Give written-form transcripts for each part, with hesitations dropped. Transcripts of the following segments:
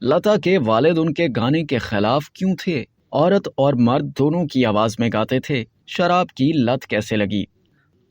لتا کے والد ان کے گانے کے خلاف کیوں تھے؟ عورت اور مرد دونوں کی آواز میں گاتے تھے۔ شراب کی لت کیسے لگی؟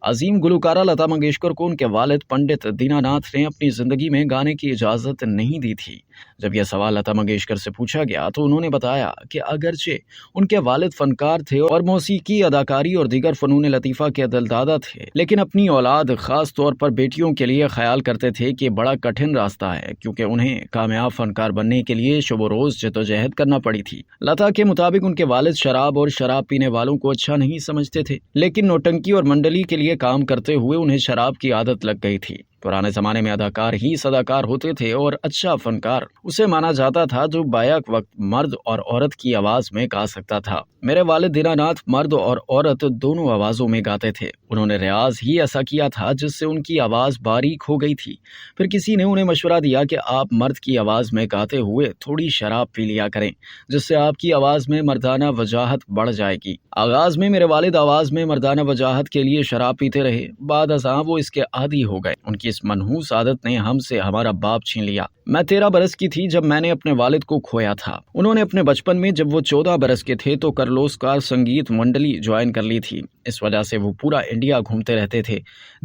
عظیم گلوکارہ لتا منگیشکر کو ان کے والد پنڈت دینا ناتھ نے اپنی زندگی میں گانے کی اجازت نہیں دی تھی۔ جب یہ سوال لتا منگیشکر سے پوچھا گیا تو انہوں نے بتایا کہ اگرچہ ان کے والد فنکار تھے اور موسیقی، اداکاری اور دیگر فنون لطیفہ کے دلدادہ تھے، لیکن اپنی اولاد، خاص طور پر بیٹیوں کے لیے خیال کرتے تھے کہ بڑا کٹھن راستہ ہے، کیونکہ انہیں کامیاب فنکار بننے کے لیے شب و روز جدوجہد کرنا پڑی تھی۔ لتا کے مطابق ان کے والد شراب اور شراب پینے والوں کو اچھا نہیں سمجھتے تھے، لیکن نوٹنکی اور منڈلی کے لیے کام کرتے ہوئے انہیں شراب کی عادت لگ گئی تھی۔ پرانے زمانے میں اداکار ہی صداکار ہوتے تھے اور اچھا فنکار اسے مانا جاتا تھا جو بیک وقت مرد اور عورت کی آواز میں گا سکتا تھا۔ میرے والد دینا ناتھ مرد اور عورت دونوں آوازوں میں گاتے تھے۔ انہوں نے ریاض ہی ایسا کیا تھا جس سے ان کی آواز باریک ہو گئی تھی۔ پھر کسی نے انہیں مشورہ دیا کہ آپ مرد کی آواز میں گاتے ہوئے تھوڑی شراب پی لیا کریں، جس سے آپ کی آواز میں مردانہ وجاہت بڑھ جائے گی۔ آغاز میں میرے والد آواز میں مردانہ وجاہت کے لیے شراب پیتے رہے، بعد ازاں وہ اس کے عادی ہو گئے۔ ان کی اس منحوس عادت نے ہم سے ہمارا باپ چھین لیا۔ میں 13 برس کی تھی جب میں نے اپنے والد کو کھویا تھا۔ انہوں نے اپنے بچپن میں جب وہ 14 برس کے تھے تو کرلوسکار سنگیت منڈلی جوائن کر لی تھی۔ اس وجہ سے وہ پورا انڈیا گھومتے رہتے تھے۔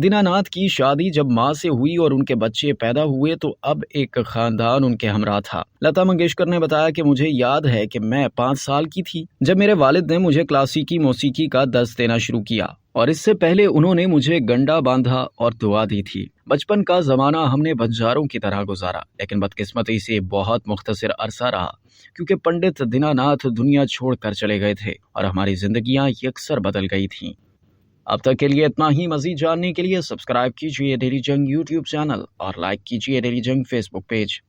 دینا ناتھ کی شادی جب ماں سے ہوئی اور ان کے بچے پیدا ہوئے تو اب ایک خاندان ان کے ہمراہ تھا۔ لتا منگیشکر نے بتایا کہ مجھے یاد ہے کہ میں 5 سال کی تھی جب میرے والد نے مجھے کلاسیکی موسیقی کا درس دینا شروع کیا، اور اس سے پہلے انہوں نے مجھے گنڈا باندھا اور دعا دی تھی۔ بچپن کا زمانہ ہم نے بنجاروں کی طرح گزارا، لیکن بدقسمتی سے بہت مختصر عرصہ رہا، کیونکہ پنڈت دینا ناتھ دنیا چھوڑ کر چلے گئے تھے اور ہماری زندگیاں یکسر بدل گئی تھیں۔ اب تک کے لیے اتنا ہی۔ مزید جاننے کے لیے سبسکرائب کیجیے ڈیلی جنگ یوٹیوب چینل اور لائک کیجیے ڈیلی جنگ فیس بک پیج۔